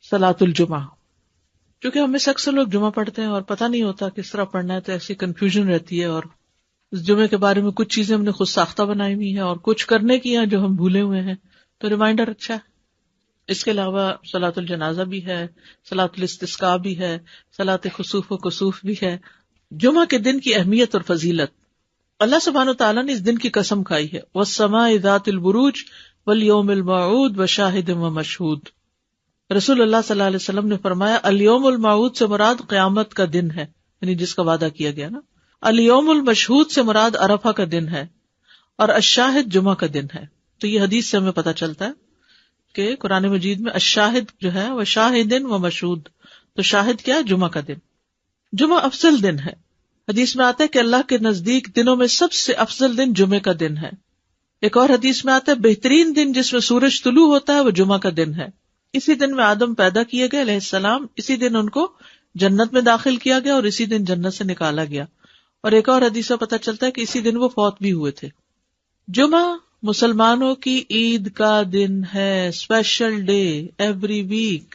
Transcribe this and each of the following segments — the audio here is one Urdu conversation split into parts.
صلاۃ الجمعہ. کیونکہ ہم میں سے اکثر لوگ جمعہ پڑھتے ہیں اور پتہ نہیں ہوتا کس طرح پڑھنا ہے، تو ایسی کنفیوژن رہتی ہے، اور اس جمعے کے بارے میں کچھ چیزیں ہم نے خود ساختہ بنائی ہوئی ہیں اور کچھ کرنے کی ہیں جو ہم بھولے ہوئے ہیں، تو ریمائنڈر اچھا ہے. اس کے علاوہ صلاۃ الجنازہ بھی ہے، صلاۃ الاستسقاء بھی ہے، صلاۃ خسوف و کسوف بھی ہے. جمعہ کے دن کی اہمیت اور فضیلت. اللہ سبحانہ وتعالیٰ نے اس دن کی قسم کھائی ہے، والسماء ذات البروج والیوم الموعود وشاہد ومشہود. رسول اللہ صلی اللہ علیہ وسلم نے فرمایا الیوم الموعود سے مراد قیامت کا دن ہے، یعنی جس کا وعدہ کیا گیا نا. الیوم المشہود سے مراد عرفہ کا دن ہے، اور الشاہد جمعہ کا دن ہے. تو یہ حدیث سے ہمیں پتہ چلتا ہے کہ قرآن مجید میں الشاہد جو ہے وہ شاہد و مشہود، تو شاہد کیا ہے؟ جمعہ کا دن. جمعہ افضل دن ہے. حدیث میں آتا ہے کہ اللہ کے نزدیک دنوں میں سب سے افضل دن جمعے کا دن ہے. ایک اور حدیث میں آتا ہے بہترین دن جس میں سورج طلوع ہوتا ہے وہ جمعہ کا دن ہے. اسی دن میں آدم پیدا کیے گئے علیہ السلام، اسی دن ان کو جنت میں داخل کیا گیا اور اسی دن جنت سے نکالا گیا. اور ایک اور حدیث سے پتہ چلتا ہے کہ اسی دن وہ فوت بھی ہوئے تھے. جمعہ مسلمانوں کی عید کا دن ہے، اسپیشل ڈے ایوری ویک.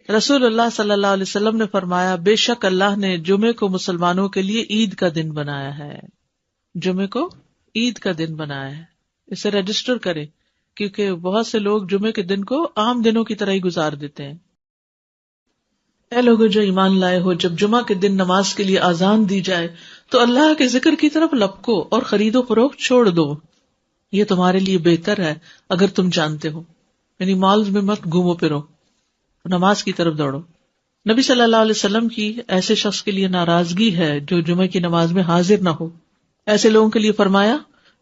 رسول اللہ صلی اللہ علیہ وسلم نے فرمایا بے شک اللہ نے جمعے کو مسلمانوں کے لیے عید کا دن بنایا ہے. جمعے کو عید کا دن بنایا ہے. اسے رجسٹر کرے، کیونکہ بہت سے لوگ جمعے کے دن کو عام دنوں کی طرح ہی گزار دیتے ہیں. اے لوگوں جو ایمان لائے ہو، جب جمعہ کے دن نماز کے لیے اذان دی جائے تو اللہ کے ذکر کی طرف لپکو اور خرید و فروخت چھوڑ دو، یہ تمہارے لیے بہتر ہے اگر تم جانتے ہو. یعنی مالز میں مت گھومو پھرو، نماز کی طرف دوڑو. نبی صلی اللہ علیہ وسلم کی ایسے شخص کے لیے ناراضگی ہے جو جمعہ کی نماز میں حاضر نہ ہو. ایسے لوگوں کے لیے فرمایا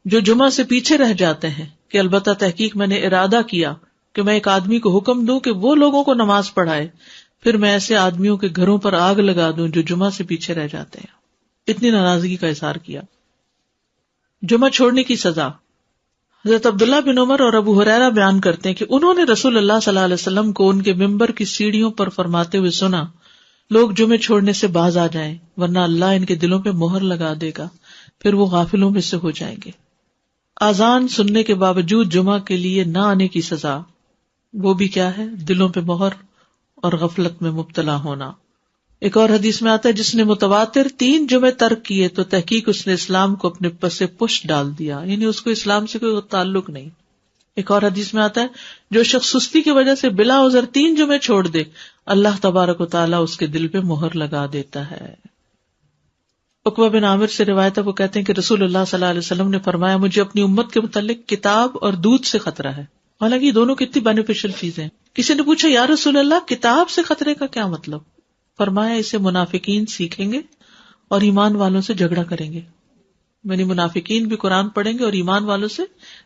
جو جمعہ سے پیچھے رہ جاتے ہیں کہ البتہ تحقیق میں نے ارادہ کیا کہ میں ایک آدمی کو حکم دوں کہ وہ لوگوں کو نماز پڑھائے، پھر میں ایسے آدمیوں کے گھروں پر آگ لگا دوں جو جمعہ سے پیچھے رہ جاتے ہیں. اتنی ناراضگی کا اظہار کیا. جمعہ چھوڑنے کی سزا. حضرت عبداللہ بن عمر اور ابو ہریرہ بیان کرتے ہیں کہ انہوں نے رسول اللہ صلی اللہ علیہ وسلم کو ان کے ممبر کی سیڑھیوں پر فرماتے ہوئے سنا، لوگ جمعے چھوڑنے سے باز آ جائیں ورنہ اللہ ان کے دلوں پہ مہر لگا دے گا، پھر وہ غافلوں میں سے ہو جائیں گے. اذان سننے کے باوجود جمعہ کے لیے نہ آنے کی سزا، وہ بھی کیا ہے؟ دلوں پہ مہر اور غفلت میں مبتلا ہونا. ایک اور حدیث میں آتا ہے جس نے متواتر 3 جمعے ترک کیے تو تحقیق اس نے اسلام کو اپنے پس پش ڈال دیا، یعنی اس کو اسلام سے کوئی تعلق نہیں. ایک اور حدیث میں آتا ہے جو شخص سستی کی وجہ سے بلا عذر 3 جمعے چھوڑ دے اللہ تبارک و تعالیٰ اس کے دل پہ مہر لگا دیتا ہے. عقبہ بن عامر سے روایت ہے، وہ کہتے ہیں کہ رسول اللہ صلی اللہ علیہ وسلم نے فرمایا مجھے اپنی امت کے متعلق کتاب اور دودھ سے خطرہ ہے. حالانکہ یہ دونوں کتنی بینیفیشل چیزیں ہیں. کسی نے پوچھا یا رسول اللہ کتاب سے خطرے کا کیا مطلب؟ فرمایا اسے منافقین سیکھیں گے اور ایمان والوں سے جھگڑا کریں گے. یعنی منافقین بھی قرآن پڑھیں گے اور ایمان والوں سے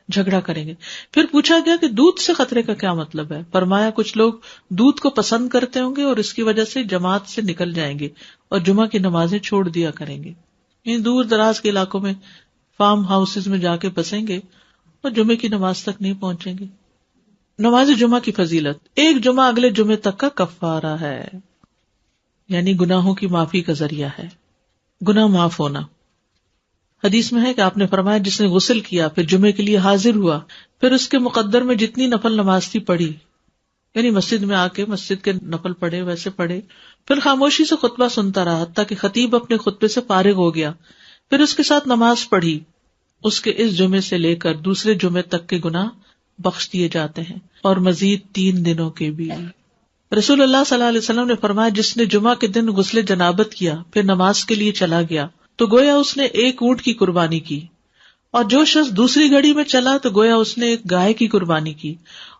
جھگڑا کریں گے. پھر پوچھا گیا کہ دودھ سے خطرے کا کیا مطلب ہے؟ فرمایا کچھ لوگ دودھ کو پسند کرتے ہوں گے اور اس کی وجہ سے جماعت سے نکل جائیں گے اور جمعہ کی نمازیں چھوڑ دیا کریں گے. یعنی دور دراز کے علاقوں میں فارم ہاؤسز میں جا کے بسیں گے اور جمعے کی نماز تک نہیں پہنچیں گے. نماز جمعہ کی فضیلت. ایک جمعہ اگلے جمعے تک کا کفارہ ہے، یعنی گناہوں کی معافی کا ذریعہ ہے، گناہ معاف ہونا. حدیث میں ہے کہ آپ نے فرمایا جس نے غسل کیا پھر جمعے کے لیے حاضر ہوا پھر اس کے مقدر میں جتنی نفل نماز تھی پڑھی، یعنی مسجد میں آ کے مسجد کے نفل پڑھے ویسے پڑھے، پھر خاموشی سے خطبہ سنتا رہا حتیٰ کہ خطیب اپنے خطبے سے فارغ ہو گیا، پھر اس کے ساتھ نماز پڑھی، اس کے اس جمعے سے لے کر دوسرے جمعے تک کے گناہ بخش دیے جاتے ہیں اور مزید 3 دنوں کے بھی. رسول اللہ صلی اللہ علیہ وسلم نے فرمایا جس نے جمعہ کے دن غسل جنابت کیا پھر نماز کے لیے چلا گیا تو گویا اس نے 1 اونٹ کی قربانی کی، اور جو شخص دوسری گھڑی میں چلا تو گویا اس نے ایک گائے کی قربانی کی،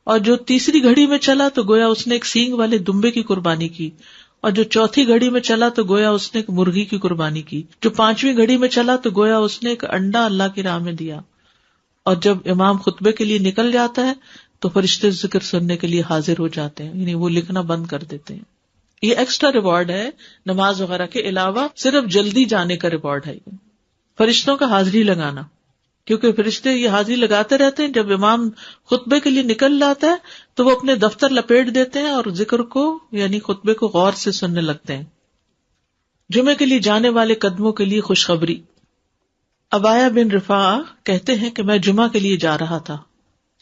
اور جو تیسری گھڑی میں چلا تو گویا اس نے ایک سینگ والے دمبے کی قربانی کی، اور جو چوتھی گھڑی میں چلا تو گویا اس نے ایک مرغی کی قربانی کی، جو 5ویں گھڑی میں چلا تو گویا اس نے ایک انڈا اللہ کی راہ میں دیا. اور جب امام خطبے کے لیے نکل جاتا ہے تو فرشتے ذکر سننے کے لیے حاضر ہو جاتے ہیں، یعنی وہ لکھنا بند کر دیتے ہیں. یہ ایکسٹرا ریوارڈ ہے نماز وغیرہ کے علاوہ، صرف جلدی جانے کا ریوارڈ ہے یہ فرشتوں کا حاضری لگانا، کیونکہ فرشتے یہ حاضری لگاتے رہتے ہیں. جب امام خطبے کے لیے نکل جاتا ہے تو وہ اپنے دفتر لپیٹ دیتے ہیں اور ذکر کو یعنی خطبے کو غور سے سننے لگتے ہیں. جمعے کے لیے جانے والے قدموں کے لیے خوشخبری. ابایا بن رفاعہ کہتے ہیں کہ میں جمعہ کے لیے جا رہا تھا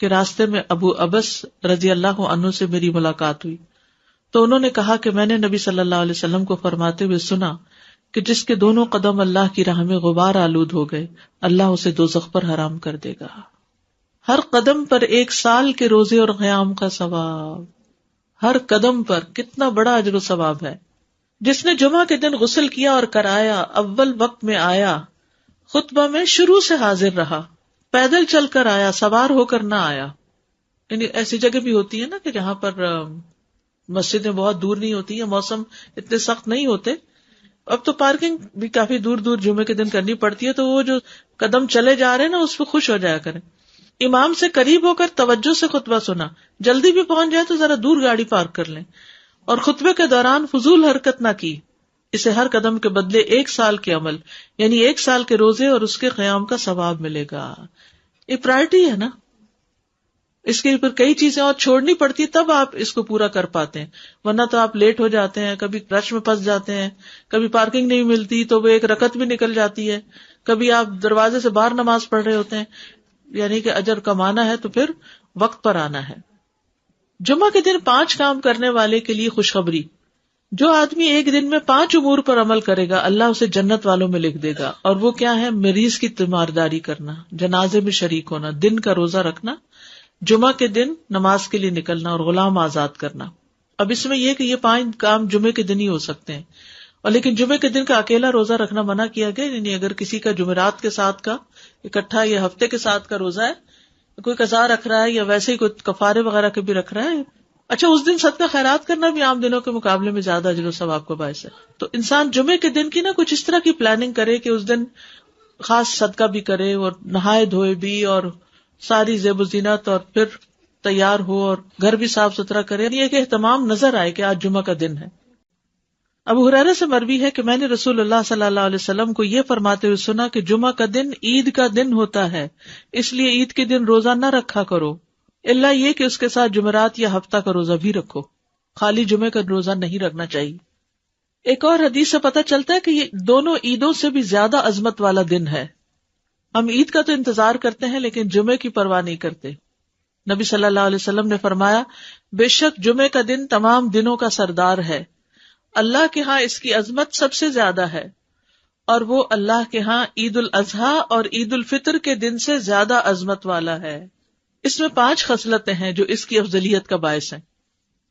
کہ راستے میں ابو ابس رضی اللہ عنہ سے میری ملاقات ہوئی تو انہوں نے کہا کہ میں نے نبی صلی اللہ علیہ وسلم کو فرماتے ہوئے سنا کہ جس کے دونوں قدم اللہ کی راہ میں غبار آلود ہو گئے اللہ اسے دوزخ پر حرام کر دے گا. ہر قدم پر 1 سال کے روزے اور قیام کا ثواب. ہر قدم پر کتنا بڑا اجر و ثواب ہے. جس نے جمعہ کے دن غسل کیا اور کرایا، اول وقت میں آیا، خطبہ میں شروع سے حاضر رہا، پیدل چل کر آیا، سوار ہو کر نہ آیا. یعنی ایسی جگہ بھی ہوتی ہے نا کہ جہاں پر مسجدیں بہت دور نہیں ہوتی ہیں، موسم اتنے سخت نہیں ہوتے. اب تو پارکنگ بھی کافی دور دور جمعے کے دن کرنی پڑتی ہے، تو وہ جو قدم چلے جا رہے ہیں نا اس پہ خوش ہو جایا کریں. امام سے قریب ہو کر توجہ سے خطبہ سنا، جلدی بھی پہنچ جائے تو ذرا دور گاڑی پارک کر لیں، اور خطبے کے دوران فضول حرکت نہ کی. اسے ہر قدم کے بدلے 1 سال کے عمل یعنی 1 سال کے روزے اور اس کے قیام کا ثواب ملے گا. یہ پرائرٹی ہے نا، اس کے اوپر کئی چیزیں اور چھوڑنی پڑتی ہے تب آپ اس کو پورا کر پاتے ہیں، ورنہ تو آپ لیٹ ہو جاتے ہیں، کبھی رش میں پھنس جاتے ہیں، کبھی پارکنگ نہیں ملتی تو وہ 1 رکعت بھی نکل جاتی ہے، کبھی آپ دروازے سے باہر نماز پڑھ رہے ہوتے ہیں. یعنی کہ اجر کمانا ہے تو پھر وقت پر آنا ہے. جمعہ کے دن 5 کام کرنے والے کے لیے خوشخبری. جو آدمی ایک دن میں 5 امور پر عمل کرے گا اللہ اسے جنت والوں میں لکھ دے گا. اور وہ کیا ہے؟ مریض کی تیمارداری کرنا، جنازے میں شریک ہونا، دن کا روزہ رکھنا، جمعہ کے دن نماز کے لیے نکلنا اور غلام آزاد کرنا. اب اس میں یہ کہ یہ 5 کام جمعے کے دن ہی ہو سکتے ہیں، اور لیکن جمعے کے دن کا اکیلا روزہ رکھنا منع کیا گیا. یعنی اگر کسی کا جمعرات کے ساتھ کا اکٹھا یا ہفتے کے ساتھ کا روزہ ہے، کوئی قضا رکھ رہا ہے یا ویسے ہی کوئی کفارے وغیرہ کے بھی رکھ رہا ہے، اچھا اس دن صدقہ خیرات کرنا بھی عام دنوں کے مقابلے میں زیادہ اجر و ثواب کا باعث ہے. تو انسان جمعے کے دن کی نا کچھ اس طرح کی پلاننگ کرے کہ اس دن خاص صدقہ بھی کرے اور نہائے دھوئے بھی اور ساری زیب و زینت اور پھر تیار ہو اور گھر بھی صاف ستھرا کرے. یہ کہ اہتمام نظر آئے کہ آج جمعہ کا دن ہے. ابو ہریرہ سے مروی ہے کہ میں نے رسول اللہ صلی اللہ علیہ وسلم کو یہ فرماتے ہوئے سنا کہ جمعہ کا دن عید کا دن ہوتا ہے، اس لیے عید کے دن روزہ نہ رکھا کرو، الا یہ کہ اس کے ساتھ جمعرات یا ہفتہ کا روزہ بھی رکھو، خالی جمعے کا روزہ نہیں رکھنا چاہیے. ایک اور حدیث سے پتہ چلتا ہے کہ یہ دونوں عیدوں سے بھی زیادہ عظمت والا دن ہے. ہم عید کا تو انتظار کرتے ہیں لیکن جمعے کی پرواہ نہیں کرتے. نبی صلی اللہ علیہ وسلم نے فرمایا، بے شک جمعے کا دن تمام دنوں کا سردار ہے، اللہ کے ہاں اس کی عظمت سب سے زیادہ ہے، اور وہ اللہ کے ہاں عید الاضحیٰ اور عید الفطر کے دن سے زیادہ عظمت والا ہے. اس میں 5 خصلتیں ہیں جو اس کی افضلیت کا باعث ہیں.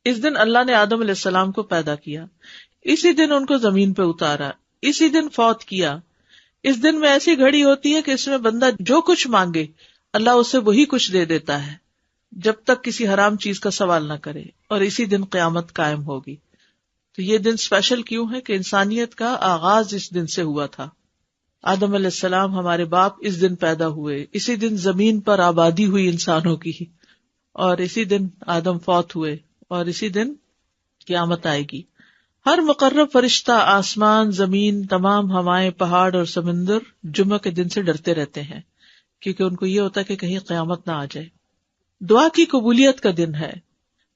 اس دن اللہ نے آدم علیہ السلام کو پیدا کیا، اسی دن ان کو زمین پہ اتارا، اسی دن فوت کیا. اس دن میں ایسی گھڑی ہوتی ہے کہ اس میں بندہ جو کچھ مانگے اللہ اسے وہی کچھ دے دیتا ہے جب تک کسی حرام چیز کا سوال نہ کرے، اور اسی دن قیامت قائم ہوگی. تو یہ دن اسپیشل کیوں ہے کہ انسانیت کا آغاز اس دن سے ہوا تھا. آدم علیہ السلام ہمارے باپ اس دن پیدا ہوئے، اسی دن زمین پر آبادی ہوئی انسانوں کی، اور اسی دن آدم فوت ہوئے، اور اسی دن قیامت آئے گی. ہر مقرب فرشتہ، آسمان، زمین، تمام ہوائیں، پہاڑ اور سمندر جمعہ کے دن سے ڈرتے رہتے ہیں، کیونکہ ان کو یہ ہوتا ہے کہ کہیں قیامت نہ آ جائے. دعا کی قبولیت کا دن ہے.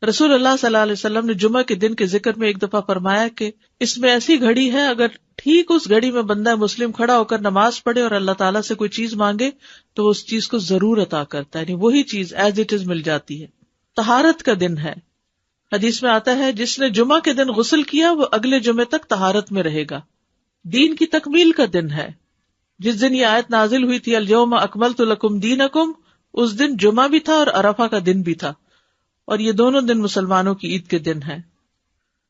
رسول اللہ صلی اللہ علیہ وسلم نے جمعہ کے دن کے ذکر میں ایک دفعہ فرمایا کہ اس میں ایسی گھڑی ہے، اگر ٹھیک اس گھڑی میں بندہ مسلم کھڑا ہو کر نماز پڑھے اور اللہ تعالیٰ سے کوئی چیز مانگے تو اس چیز کو ضرور عطا کرتا ہے، یعنی وہی چیز ایز اٹ از مل جاتی ہے. طہارت کا دن ہے. حدیث میں آتا ہے جس نے جمعہ کے دن غسل کیا وہ اگلے جمعے تک طہارت میں رہے گا. دین کی تکمیل کا دن ہے. جس دن یہ آیت نازل ہوئی تھی الیوم اکملت لکم دینکم، اس دن جمعہ بھی تھا اور عرفہ کا دن بھی تھا، اور یہ دونوں دن مسلمانوں کی عید کے دن ہیں.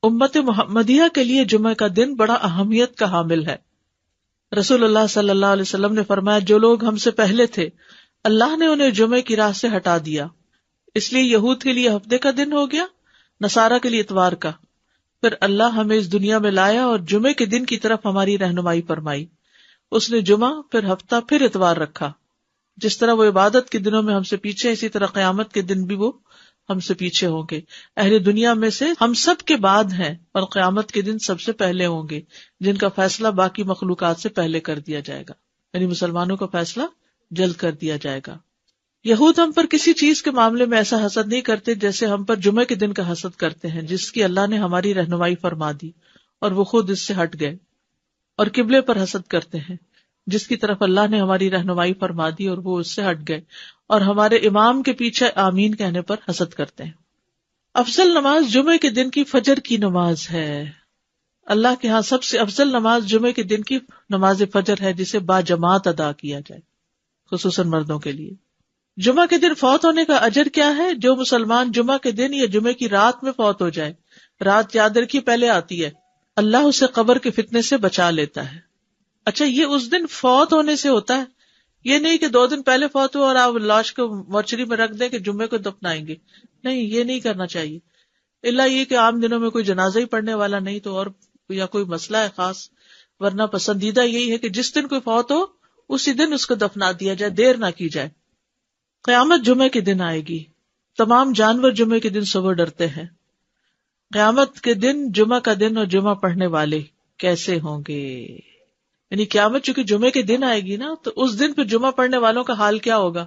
امت محمدیہ کے لیے جمعہ کا دن بڑا اہمیت کا حامل ہے. رسول اللہ صلی اللہ علیہ وسلم نے فرمایا جو لوگ ہم سے پہلے تھے اللہ نے انہیں جمعے کی راہ سے ہٹا دیا، اس لیے یہود کے لیے ہفتے کا دن ہو گیا، نصارہ کے لیے اتوار کا. پھر اللہ ہمیں اس دنیا میں لایا اور جمعے کے دن کی طرف ہماری رہنمائی فرمائی. اس نے جمعہ، پھر ہفتہ، پھر اتوار رکھا. جس طرح وہ عبادت کے دنوں میں ہم سے پیچھے، اسی طرح قیامت کے دن بھی وہ ہم سے پیچھے ہوں گے. اہل دنیا میں سے ہم سب کے بعد ہیں اور قیامت کے دن سب سے پہلے ہوں گے، جن کا فیصلہ باقی مخلوقات سے پہلے کر دیا جائے گا. یعنی مسلمانوں کا فیصلہ جلد کر دیا جائے گا. یہود ہم پر کسی چیز کے معاملے میں ایسا حسد نہیں کرتے جیسے ہم پر جمعے کے دن کا حسد کرتے ہیں، جس کی اللہ نے ہماری رہنمائی فرما دی اور وہ خود اس سے ہٹ گئے. اور قبلے پر حسد کرتے ہیں جس کی طرف اللہ نے ہماری رہنمائی فرما دی اور وہ اس سے ہٹ گئے. اور ہمارے امام کے پیچھے آمین کہنے پر حسد کرتے ہیں. افضل نماز جمعے کے دن کی فجر کی نماز ہے. اللہ کے ہاں سب سے افضل نماز جمعے کے دن کی نماز فجر ہے، جسے باجماعت ادا کیا جائے، خصوصاً مردوں کے لیے. جمعہ کے دن فوت ہونے کا اجر کیا ہے؟ جو مسلمان جمعہ کے دن یا جمعے کی رات میں فوت ہو جائے، رات یاد رکھیے پہلے آتی ہے، اللہ اسے قبر کے فتنے سے بچا لیتا ہے. اچھا، یہ اس دن فوت ہونے سے ہوتا ہے، یہ نہیں کہ 2 دن پہلے فوت ہو اور آپ لاش کو مورچری میں رکھ دیں کہ جمعے کو دفنائیں گے. نہیں، یہ نہیں کرنا چاہیے، الا یہ کہ عام دنوں میں کوئی جنازہ ہی پڑھنے والا نہیں تو، اور یا کوئی مسئلہ ہے خاص، ورنہ پسندیدہ یہی ہے کہ جس دن کوئی فوت ہو اسی دن اس کو دفنا دیا جائے، دیر نہ کی جائے. قیامت جمعے کے دن آئے گی. تمام جانور جمعے کے دن صبح ڈرتے ہیں. قیامت کے دن جمعہ کا دن اور جمعہ پڑھنے والے کیسے ہوں گے؟ یعنی قیامت چونکہ جمعے کے دن آئے گی نا، تو اس دن پھر جمعہ پڑھنے والوں کا حال کیا ہوگا؟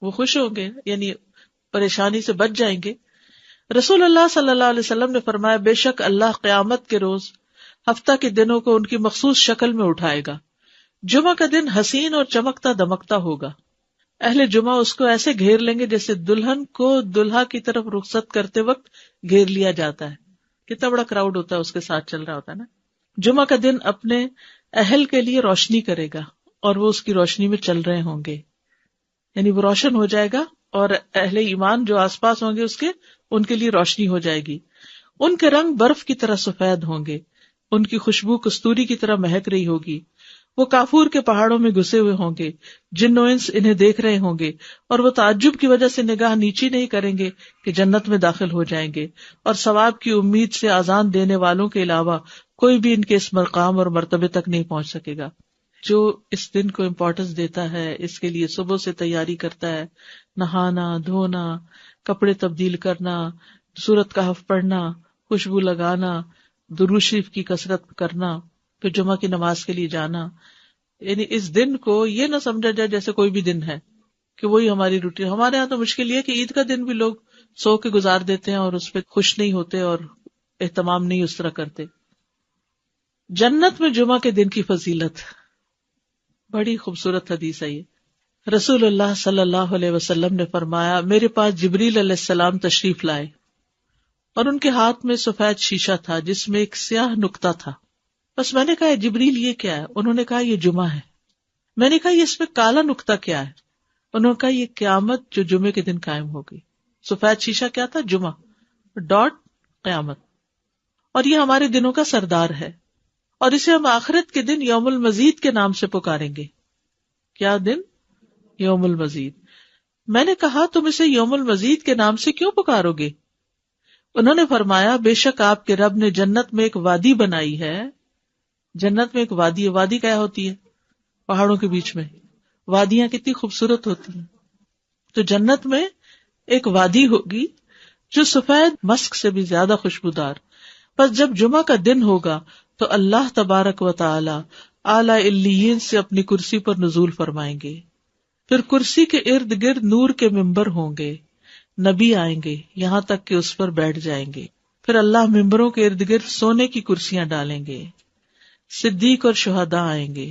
وہ خوش ہوں گے، یعنی پریشانی سے بچ جائیں گے. رسول اللہ صلی اللہ علیہ وسلم نے فرمایا، بے شک اللہ قیامت کے روز ہفتہ کے دنوں کو ان کی مخصوص شکل میں اٹھائے گا. جمعہ کا دن حسین اور چمکتا دمکتا ہوگا. اہل جمعہ اس کو ایسے گھیر لیں گے جیسے دلہن کو دلہا کی طرف رخصت کرتے وقت گھیر لیا جاتا ہے. کتنا بڑا کراؤڈ ہوتا ہے اس کے ساتھ چل رہا ہوتا ہے نا. جمعہ کا دن اپنے اہل کے لیے روشنی کرے گا اور وہ اس کی روشنی میں چل رہے ہوں گے، یعنی وہ روشن ہو جائے گا اور اہل ایمان جو آس پاس ہوں گے اس کے، ان کے لیے روشنی ہو جائے گی. ان کے رنگ برف کی طرح سفید ہوں گے، ان کی خوشبو کستوری کی طرح مہک رہی ہوگی. وہ کافور کے پہاڑوں میں گھسے ہوئے ہوں گے، جن و انس انہیں دیکھ رہے ہوں گے، اور وہ تعجب کی وجہ سے نگاہ نیچی نہیں کریں گے کہ جنت میں داخل ہو جائیں گے. اور ثواب کی امید سے آذان دینے والوں کے علاوہ کوئی بھی ان کے اس مقام اور مرتبے تک نہیں پہنچ سکے گا. جو اس دن کو امپورٹنس دیتا ہے، اس کے لیے صبح سے تیاری کرتا ہے، نہانا دھونا، کپڑے تبدیل کرنا، سورت کہف پڑھنا، خوشبو لگانا، درود شریف کی کثرت کرنا، پھر جمعہ کی نماز کے لیے جانا. یعنی اس دن کو یہ نہ سمجھا جائے جیسے کوئی بھی دن ہے کہ وہی ہماری روٹین. ہمارے ہاں تو مشکل یہ کہ عید کا دن بھی لوگ سو کے گزار دیتے ہیں اور اس پہ خوش نہیں ہوتے اور اہتمام نہیں اس طرح کرتے. جنت میں جمعہ کے دن کی فضیلت، بڑی خوبصورت حدیث ہے یہ. رسول اللہ صلی اللہ علیہ وسلم نے فرمایا، میرے پاس جبریل علیہ السلام تشریف لائے اور ان کے ہاتھ میں سفید شیشہ تھا جس میں ایک سیاہ نقطہ تھا. بس میں نے کہا، جبریل یہ کیا ہے؟ انہوں نے کہا، یہ جمعہ ہے. میں نے کہا، یہ اس میں کالا نقطہ کیا ہے؟ انہوں نے کہا، یہ قیامت جو جمعے کے دن قائم ہوگی. سفید شیشہ کیا تھا؟ جمعہ، ڈاٹ قیامت. اور یہ ہمارے دنوں کا سردار ہے، اور اسے ہم آخرت کے دن یوم المزید کے نام سے پکاریں گے. کیا دن؟ یوم المزید. میں نے کہا، تم اسے یوم المزید کے نام سے کیوں پکارو گے؟ انہوں نے فرمایا، بے شک آپ کے رب نے جنت میں ایک وادی بنائی ہے. جنت میں ایک وادی ہے. وادی کیا ہوتی ہے؟ پہاڑوں کے بیچ میں. وادیاں کتنی خوبصورت ہوتی ہیں. تو جنت میں ایک وادی ہوگی جو سفید مسک سے بھی زیادہ خوشبودار. پس جب جمعہ کا دن ہوگا تو اللہ تبارک و تعالی اعلی علیین سے اپنی کرسی پر نزول فرمائیں گے. پھر کرسی کے ارد گرد نور کے ممبر ہوں گے. نبی آئیں گے یہاں تک کہ اس پر بیٹھ جائیں گے. پھر اللہ ممبروں کے ارد گرد سونے کی کرسیاں ڈالیں گے. صدیق اور شہداء آئیں گے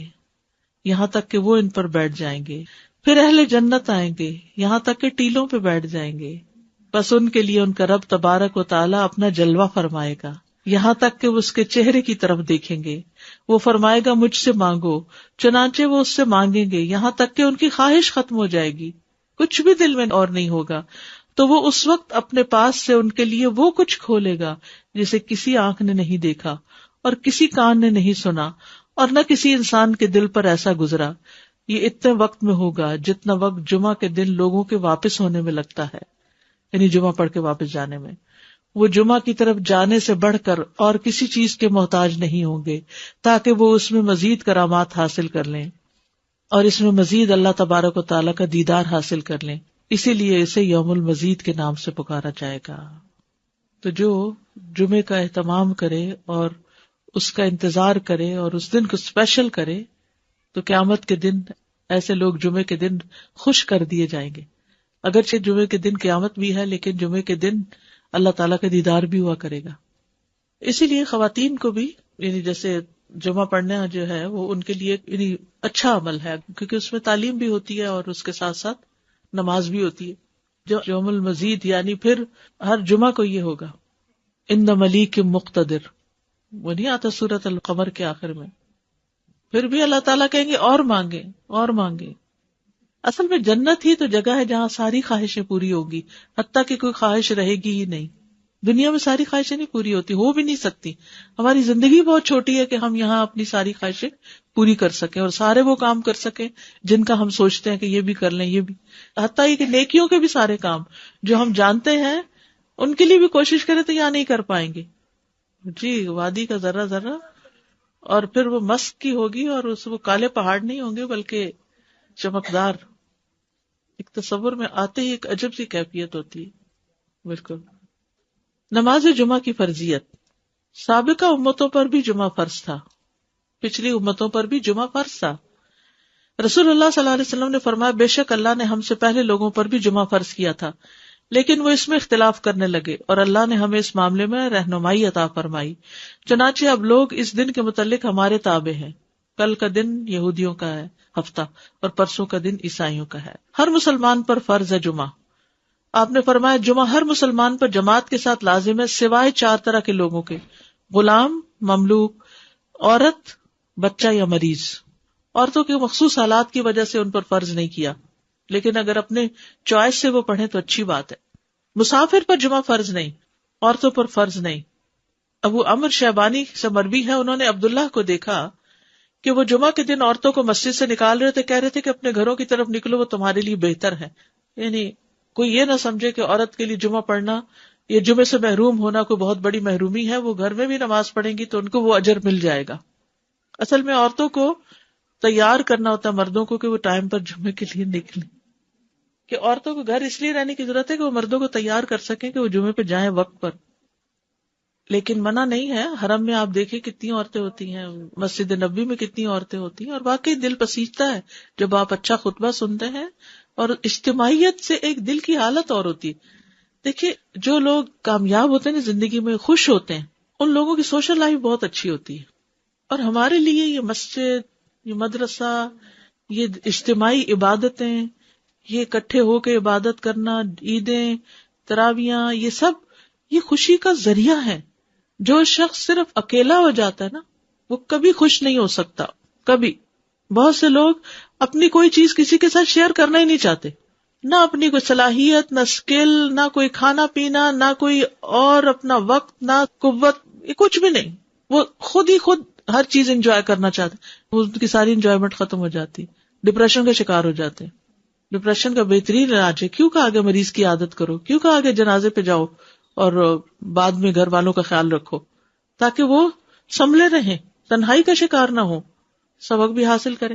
یہاں تک کہ وہ ان پر بیٹھ جائیں گے. پھر اہل جنت آئیں گے یہاں تک کہ ٹیلوں پہ بیٹھ جائیں گے. بس ان کے لیے ان کا رب تبارک و تعالی اپنا جلوہ فرمائے گا یہاں تک کہ وہ اس کے چہرے کی طرف دیکھیں گے. وہ فرمائے گا، مجھ سے مانگو، چنانچہ وہ اس سے مانگیں گے یہاں تک کہ ان کی خواہش ختم ہو جائے گی، کچھ بھی دل میں اور نہیں ہوگا. تو وہ اس وقت اپنے پاس سے ان کے لیے وہ کچھ کھولے گا جسے کسی آنکھ نے نہیں دیکھا اور کسی کان نے نہیں سنا اور نہ کسی انسان کے دل پر ایسا گزرا. یہ اتنے وقت میں ہوگا جتنا وقت جمعہ کے دن لوگوں کے واپس ہونے میں لگتا ہے، یعنی جمعہ پڑھ کے واپس جانے میں. وہ جمعہ کی طرف جانے سے بڑھ کر اور کسی چیز کے محتاج نہیں ہوں گے تاکہ وہ اس میں مزید کرامات حاصل کر لیں اور اس میں مزید اللہ تبارک و تعالیٰ کا دیدار حاصل کر لیں. اسی لیے اسے یوم المزید کے نام سے پکارا جائے گا. تو جو جمعے کا اہتمام کرے اور اس کا انتظار کرے اور اس دن کو اسپیشل کرے تو قیامت کے دن ایسے لوگ جمعے کے دن خوش کر دیے جائیں گے. اگرچہ جمعے کے دن قیامت بھی ہے لیکن جمعے کے دن اللہ تعالیٰ کا دیدار بھی ہوا کرے گا. اسی لیے خواتین کو بھی، یعنی جیسے جمعہ پڑھنا جو ہے وہ ان کے لیے یعنی اچھا عمل ہے، کیونکہ اس میں تعلیم بھی ہوتی ہے اور اس کے ساتھ ساتھ نماز بھی ہوتی ہے. جو یوم المزید یعنی پھر ہر جمعہ کو یہ ہوگا، ان ملیک مقتدر، وہ نہیں آتا سورۃ القمر کے آخر میں، پھر بھی اللہ تعالیٰ کہیں گے اور مانگے اور مانگے. اصل میں جنت ہی تو جگہ ہے جہاں ساری خواہشیں پوری ہوگی، حتیٰ کہ کوئی خواہش رہے گی ہی نہیں. دنیا میں ساری خواہشیں نہیں پوری ہوتی، ہو بھی نہیں سکتی. ہماری زندگی بہت چھوٹی ہے کہ ہم یہاں اپنی ساری خواہشیں پوری کر سکیں اور سارے وہ کام کر سکیں جن کا ہم سوچتے ہیں کہ یہ بھی کر لیں، یہ بھی، حتیٰ یہ کہ نیکیوں کے بھی سارے کام جو ہم جانتے ہیں ان کے لیے بھی کوشش کریں تو یہاں نہیں کر پائیں گے. جی وادی کا ذرہ ذرہ، اور پھر وہ مسک کی ہوگی اور وہ کالے پہاڑ نہیں ہوں گے بلکہ چمکدار. ایک تصور میں آتے ہی ایک عجب سی کیفیت ہوتی ہے. بالکل. نماز جمعہ کی فرضیت. سابقہ امتوں پر بھی جمعہ فرض تھا، پچھلی امتوں پر بھی جمعہ فرض تھا. رسول اللہ صلی اللہ علیہ وسلم نے فرمایا بے شک اللہ نے ہم سے پہلے لوگوں پر بھی جمعہ فرض کیا تھا، لیکن وہ اس میں اختلاف کرنے لگے اور اللہ نے ہمیں اس معاملے میں رہنمائی عطا فرمائی. چنانچہ اب لوگ اس دن کے متعلق ہمارے تابع ہیں. کل کا دن یہودیوں کا ہے ہفتہ، اور پرسوں کا دن عیسائیوں کا ہے. ہر مسلمان پر فرض ہے جمعہ. آپ نے فرمایا جمعہ ہر مسلمان پر جماعت کے ساتھ لازم ہے سوائے 4 طرح کے لوگوں کے: غلام، مملوک، عورت، بچہ یا مریض. عورتوں کے مخصوص حالات کی وجہ سے ان پر فرض نہیں کیا، لیکن اگر اپنے چوائس سے وہ پڑھیں تو اچھی بات ہے. مسافر پر جمعہ فرض نہیں، عورتوں پر فرض نہیں. ابو عمر شیبانی سے مروی ہے، انہوں نے عبداللہ کو دیکھا کہ وہ جمعہ کے دن عورتوں کو مسجد سے نکال رہے تھے، کہہ رہے تھے کہ اپنے گھروں کی طرف نکلو، وہ تمہارے لیے بہتر ہے. یعنی کوئی یہ نہ سمجھے کہ عورت کے لیے جمعہ پڑھنا یا جمعے سے محروم ہونا کوئی بہت بڑی محرومی ہے. وہ گھر میں بھی نماز پڑھیں گی تو ان کو وہ اجر مل جائے گا. اصل میں عورتوں کو تیار کرنا ہوتا ہے مردوں کو کہ وہ ٹائم پر جمعے کے لیے نکلیں، کہ عورتوں کو گھر اس لیے رہنے کی ضرورت ہے کہ وہ مردوں کو تیار کر سکیں کہ وہ جمعے پہ جائیں وقت پر. لیکن منع نہیں ہے. حرم میں آپ دیکھیں کتنی عورتیں ہوتی ہیں، مسجد نبوی میں کتنی عورتیں ہوتی ہیں، اور واقعی دل پسیجتا ہے جب آپ اچھا خطبہ سنتے ہیں. اور اجتماعیت سے ایک دل کی حالت اور ہوتی ہے. دیکھیے جو لوگ کامیاب ہوتے ہیں زندگی میں، خوش ہوتے ہیں، ان لوگوں کی سوشل لائف بہت اچھی ہوتی ہے. اور ہمارے لیے یہ مسجد، یہ مدرسہ، یہ اجتماعی عبادتیں، یہ اکٹھے ہو کے عبادت کرنا، عیدیں، تراویاں، یہ سب یہ خوشی کا ذریعہ ہے. جو شخص صرف اکیلا ہو جاتا ہے نا، وہ کبھی خوش نہیں ہو سکتا. کبھی. بہت سے لوگ اپنی کوئی چیز کسی کے ساتھ شیئر کرنا ہی نہیں چاہتے، نہ اپنی کوئی صلاحیت، نہ اسکل، نہ کوئی کھانا پینا، نہ کوئی اور اپنا وقت، نہ قوت، کچھ بھی نہیں. وہ خود ہی خود ہر چیز انجوائے کرنا چاہتے، وہ ان کی ساری انجوائمنٹ ختم ہو جاتی، ڈپریشن کا شکار ہو جاتے. ڈپریشن کا بہترین علاج ہے، کیوں کہا آگے مریض کی عادت کرو، کیوں کہا آگے جنازے پہ جاؤ اور بعد میں گھر والوں کا خیال رکھو تاکہ وہ سنبھلے رہیں، تنہائی کا شکار نہ ہو، سبق بھی حاصل کرے.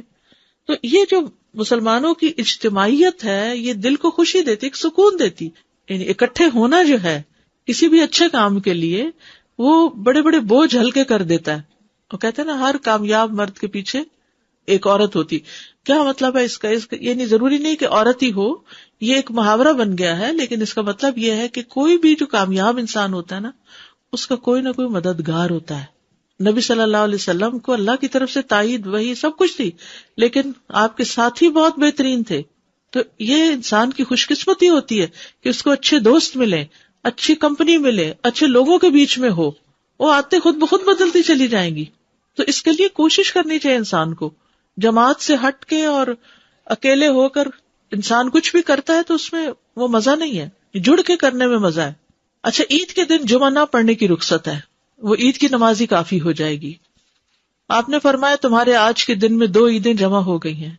تو یہ جو مسلمانوں کی اجتماعیت ہے یہ دل کو خوشی دیتی، ایک سکون دیتی. یعنی اکٹھے ہونا جو ہے کسی بھی اچھے کام کے لیے وہ بڑے بڑے بوجھ ہلکے کر دیتا ہے. وہ کہتے ہیں نا ہر کامیاب مرد کے پیچھے ایک عورت ہوتی. کیا مطلب ہے اس کا یعنی ضروری نہیں کہ عورت ہی ہو، یہ ایک محاورہ بن گیا ہے، لیکن اس کا مطلب یہ ہے کہ کوئی بھی جو کامیاب انسان ہوتا ہے نا اس کا کوئی نہ کوئی مددگار ہوتا ہے. نبی صلی اللہ علیہ وسلم کو اللہ کی طرف سے تائید وحی سب کچھ تھی، لیکن آپ کے ساتھی بہت بہترین تھے. تو یہ انسان کی خوش قسمتی ہوتی ہے کہ اس کو اچھے دوست ملیں، اچھی کمپنی ملے، اچھے لوگوں کے بیچ میں ہو. وہ آتے خود بخود بدلتی چلی جائیں گی. تو اس کے لیے کوشش کرنی چاہیے انسان کو. جماعت سے ہٹ کے اور اکیلے ہو کر انسان کچھ بھی کرتا ہے تو اس میں وہ مزہ نہیں ہے، جڑ کے کرنے میں مزہ ہے. اچھا عید کے دن جمعہ نہ پڑھنے کی رخصت ہے، وہ عید کی نماز ہی کافی ہو جائے گی. آپ نے فرمایا تمہارے آج کے دن میں 2 عیدیں جمع ہو گئی ہیں،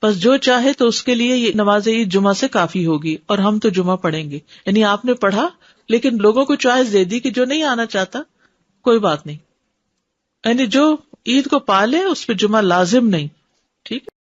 بس جو چاہے تو اس کے لیے یہ نماز عید جمعہ سے کافی ہوگی اور ہم تو جمعہ پڑھیں گے. یعنی آپ نے پڑھا لیکن لوگوں کو چوائس دے دی کہ جو نہیں آنا چاہتا کوئی بات نہیں. یعنی جو عید کو پالے اس پہ جمعہ لازم نہیں. ٹھیک ہے.